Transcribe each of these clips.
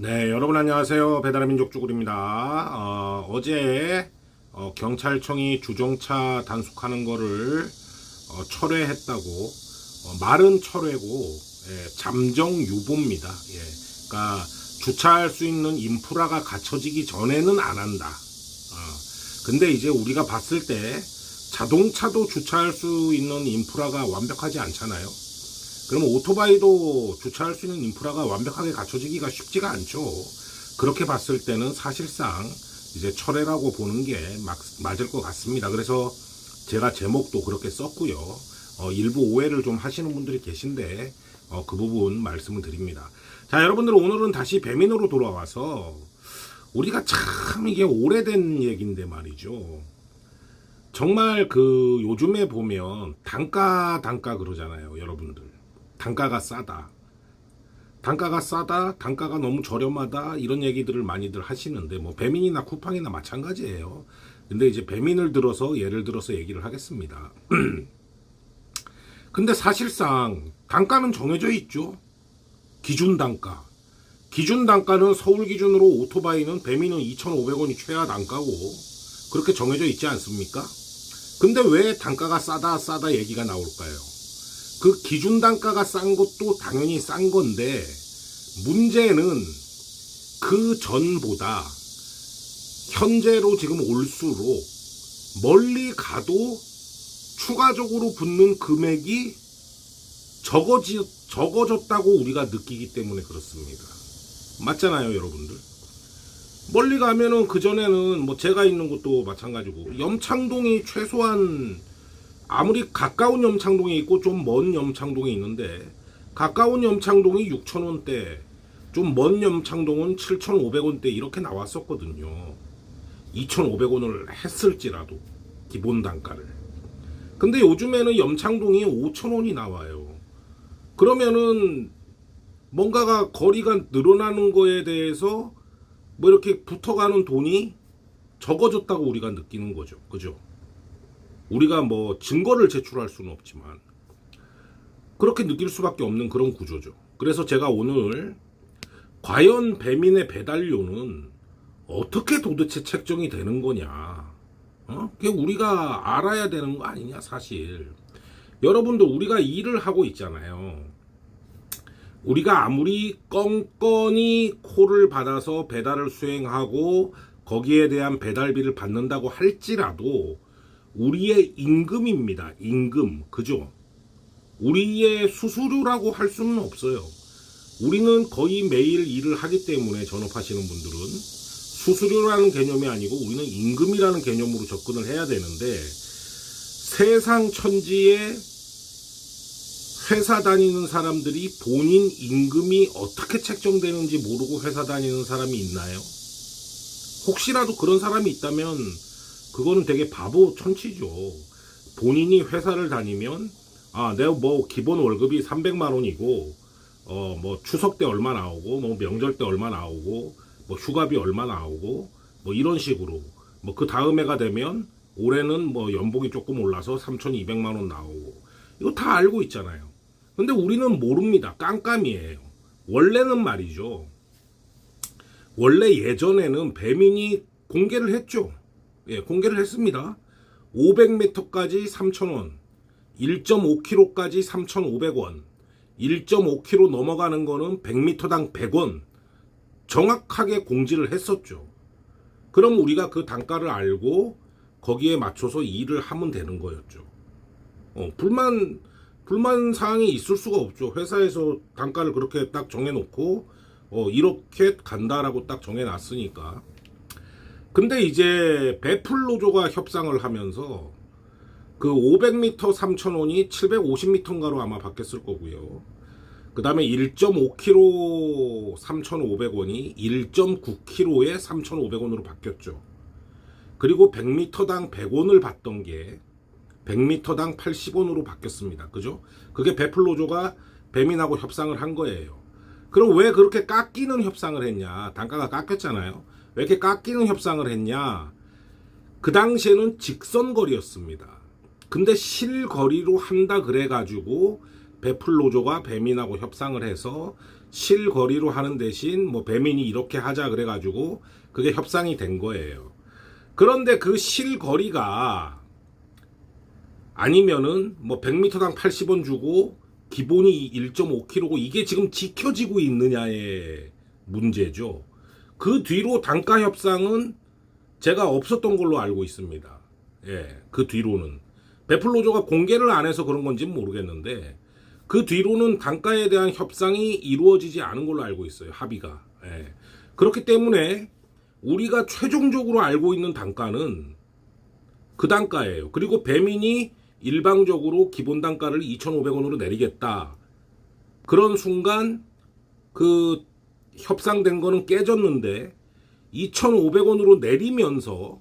네, 여러분 안녕하세요. 배달의 민족 쭈구리입니다. 어제 경찰청이 주정차 단속하는 거를 철회했다고. 말은 철회고 잠정 유보입니다. 예, 그러니까 주차할 수 있는 인프라가 갖춰지기 전에는 안 한다. 근데 이제 우리가 봤을 때 자동차도 주차할 수 있는 인프라가 완벽하지 않잖아요. 그러면 오토바이도 주차할 수 있는 인프라가 완벽하게 갖춰지기가 쉽지가 않죠. 그렇게 봤을 때는 사실상 이제 철회라고 보는 게 맞을 것 같습니다. 그래서 제가 제목도 그렇게 썼고요. 일부 오해를 좀 하시는 분들이 계신데 그 부분 말씀을 드립니다. 자, 여러분들 오늘은 다시 배민으로 돌아와서 우리가 참 이게 오래된 얘기인데 말이죠. 정말 그 요즘에 보면 단가 그러잖아요, 여러분들. 단가가 싸다. 단가가 싸다. 단가가 너무 저렴하다. 이런 얘기들을 많이들 하시는데 뭐 배민이나 쿠팡이나 마찬가지예요. 근데 이제 배민을 들어서 예를 들어서 얘기를 하겠습니다. 근데 사실상 단가는 정해져 있죠. 기준 단가. 기준 단가는 서울 기준으로 오토바이는 배민은 2,500원이 최하 단가고 그렇게 정해져 있지 않습니까? 근데 왜 단가가 싸다 얘기가 나올까요? 그 기준 단가가 싼 것도 당연히 싼 건데 문제는 그 전보다 현재로 지금 올수록 멀리 가도 추가적으로 붙는 금액이 적어졌다고 우리가 느끼기 때문에 그렇습니다. 맞잖아요, 여러분들. 멀리 가면은 그전에는 뭐 제가 있는 곳도 마찬가지고 염창동이 최소한 아무리 가까운 염창동에 있고 좀 먼 염창동에 있는데 가까운 염창동이 6,000원대, 좀 먼 염창동은 7,500원대 이렇게 나왔었거든요. 2,500원을 했을지라도 기본 단가를. 근데 요즘에는 염창동이 5,000원이 나와요. 그러면은 뭔가가 거리가 늘어나는 거에 대해서 뭐 이렇게 붙어가는 돈이 적어졌다고 우리가 느끼는 거죠. 그죠? 우리가 뭐 증거를 제출할 수는 없지만 그렇게 느낄 수밖에 없는 그런 구조죠. 그래서 제가 오늘 과연 배민의 배달료는 어떻게 도대체 책정이 되는 거냐, 그게 우리가 알아야 되는 거 아니냐. 사실 여러분도 우리가 일을 하고 있잖아요. 우리가 아무리 껌껌이 콜을 받아서 배달을 수행하고 거기에 대한 배달비를 받는다고 할지라도 우리의 임금입니다. 임금. 그죠? 우리의 수수료라고 할 수는 없어요. 우리는 거의 매일 일을 하기 때문에 전업하시는 분들은 수수료라는 개념이 아니고 우리는 임금이라는 개념으로 접근을 해야 되는데 세상 천지에 회사 다니는 사람들이 본인 임금이 어떻게 책정되는지 모르고 회사 다니는 사람이 있나요? 혹시라도 그런 사람이 있다면 그거는 되게 바보 천치죠. 본인이 회사를 다니면 내가 뭐 기본 월급이 300만 원이고 뭐 추석 때 얼마 나오고 뭐 명절 때 얼마 나오고 뭐 휴가비 얼마 나오고 뭐 이런 식으로 뭐 그 다음 해가 되면 올해는 뭐 연봉이 조금 올라서 3,200만 원 나오고 이거 다 알고 있잖아요. 근데 우리는 모릅니다. 깜깜이에요. 원래는 말이죠. 원래 예전에는 배민이 공개를 했죠. 예, 공개를 했습니다. 500m까지 3,000원, 1.5km까지 3,500원, 1.5km 넘어가는 거는 100m당 100원 정확하게 공지를 했었죠. 그럼 우리가 그 단가를 알고 거기에 맞춰서 일을 하면 되는 거였죠. 불만 사항이 있을 수가 없죠. 회사에서 단가를 그렇게 딱 정해놓고 이렇게 간다라고 딱 정해놨으니까. 근데 이제 배풀노조가 협상을 하면서 그 500m 3,000원이 750m인가로 아마 바뀌었을 거고요. 그 다음에 1.5km 3,500원이 1.9km에 3,500원으로 바뀌었죠. 그리고 100m당 100원을 받던 게 100m당 80원으로 바뀌었습니다. 그죠? 그게 배풀노조가 배민하고 협상을 한 거예요. 그럼 왜 그렇게 깎이는 협상을 했냐? 단가가 깎였잖아요. 왜 이렇게 깎이는 협상을 했냐? 그 당시에는 직선거리였습니다. 근데 실거리로 한다 그래가지고 배풀노조가 배민하고 협상을 해서 실거리로 하는 대신 뭐 배민이 이렇게 하자 그래가지고 그게 협상이 된 거예요. 그런데 그 실거리가 아니면은 뭐 100m당 80원 주고 기본이 1.5kg고 이게 지금 지켜지고 있느냐의 문제죠. 그 뒤로 단가 협상은 제가 없었던 걸로 알고 있습니다. 예, 그 뒤로는 베풀노조가 공개를 안 해서 그런 건지는 모르겠는데 그 뒤로는 단가에 대한 협상이 이루어지지 않은 걸로 알고 있어요. 합의가. 예. 그렇기 때문에 우리가 최종적으로 알고 있는 단가는 그 단가예요. 그리고 배민이 일방적으로 기본 단가를 2,500원으로 내리겠다. 그런 순간 그 협상된 거는 깨졌는데 2,500원으로 내리면서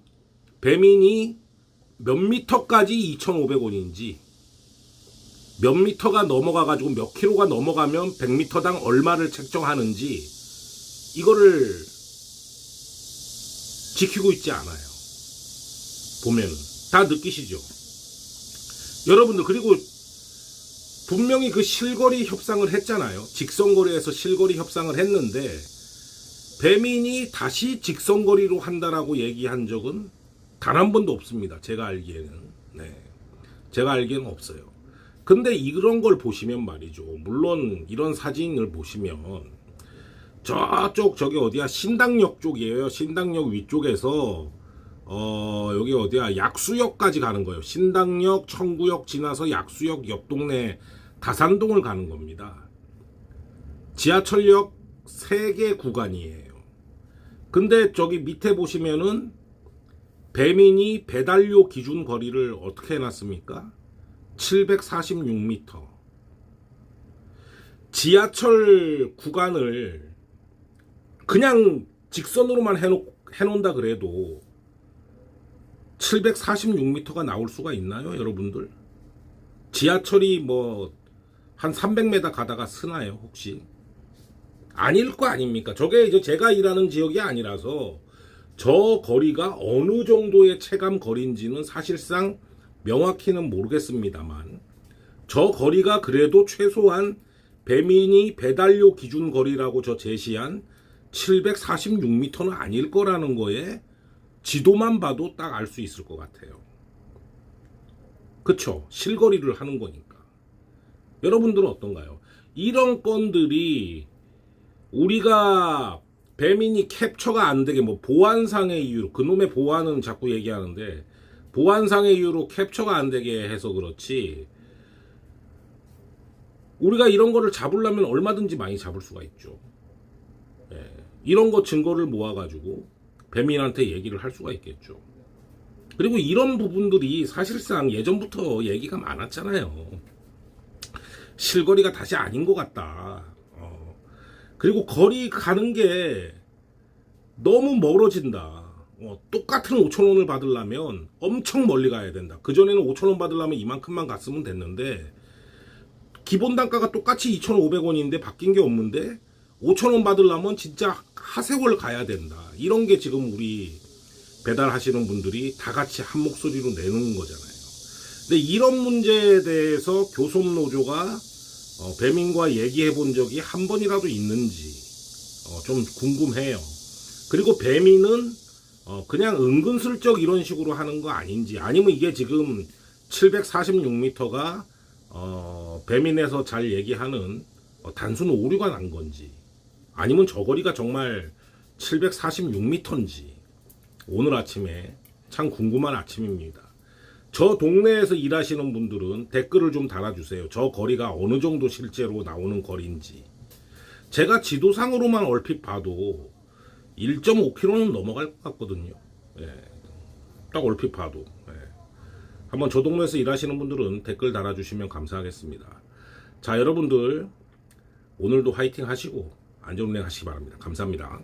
배민이 몇 미터까지 2,500원인지 몇 미터가 넘어가가지고 몇 킬로가 넘어가면 100미터당 얼마를 책정하는지 이거를 지키고 있지 않아요. 보면은 다 느끼시죠? 여러분들 그리고 분명히 그 실거리 협상을 했잖아요. 직선거리에서 실거리 협상을 했는데 배민이 다시 직선거리로 한다라고 얘기한 적은 단 한 번도 없습니다. 제가 알기에는. 네. 제가 알기에는 없어요. 근데 이런 걸 보시면 말이죠. 물론 이런 사진을 보시면 저기 어디야 신당역 쪽이에요. 신당역 위쪽에서 여기 어디야 약수역까지 가는 거예요. 신당역, 청구역 지나서 약수역 옆 동네 다산동을 가는 겁니다. 지하철역 3개 구간이에요. 근데 저기 밑에 보시면은 배민이 배달료 기준 거리를 어떻게 해놨습니까? 746m. 지하철 구간을 그냥 직선으로만 해놓는다 그래도 746m가 나올 수가 있나요, 여러분들? 지하철이 뭐 한 300m 가다가 쓰나요, 혹시? 아닐 거 아닙니까? 저게 이제 제가 일하는 지역이 아니라서 저 거리가 어느 정도의 체감 거리인지는 사실상 명확히는 모르겠습니다만 저 거리가 그래도 최소한 배민이 배달료 기준 거리라고 저 제시한 746m는 아닐 거라는 거에 지도만 봐도 딱 알 수 있을 것 같아요. 그쵸? 실거리를 하는 거니까. 여러분들은 어떤가요? 이런 건들이 우리가 배민이 캡처가 안 되게 뭐 보안상의 이유로 그놈의 보안은 자꾸 얘기하는데 보안상의 이유로 캡처가 안 되게 해서 그렇지 우리가 이런 거를 잡으려면 얼마든지 많이 잡을 수가 있죠. 예, 이런 거 증거를 모아가지고 배민한테 얘기를 할 수가 있겠죠. 그리고 이런 부분들이 사실상 예전부터 얘기가 많았잖아요. 실거리가 다시 아닌 것 같다. 그리고 거리 가는 게 너무 멀어진다. 똑같은 5,000원을 받으려면 엄청 멀리 가야 된다. 그전에는 5,000원 받으려면 이만큼만 갔으면 됐는데 기본 단가가 똑같이 2,500원인데 바뀐 게 없는데 5,000원 받으려면 진짜 하세월 가야 된다. 이런 게 지금 우리 배달하시는 분들이 다 같이 한 목소리로 내놓은 거잖아요. 근데 이런 문제에 대해서 교섭노조가 배민과 얘기해 본 적이 한 번이라도 있는지 좀 궁금해요. 그리고 배민은 그냥 은근슬쩍 이런 식으로 하는 거 아닌지 아니면 이게 지금 746m가 배민에서 잘 얘기하는 단순 오류가 난 건지 아니면 저 거리가 정말 746m인지 오늘 아침에 참 궁금한 아침입니다. 저 동네에서 일하시는 분들은 댓글을 좀 달아주세요. 저 거리가 어느 정도 실제로 나오는 거리인지. 제가 지도상으로만 얼핏 봐도 1.5km는 넘어갈 것 같거든요. 예, 딱 얼핏 봐도. 예. 한번 저 동네에서 일하시는 분들은 댓글 달아주시면 감사하겠습니다. 자, 여러분들 오늘도 화이팅 하시고 안전운행 하시기 바랍니다. 감사합니다.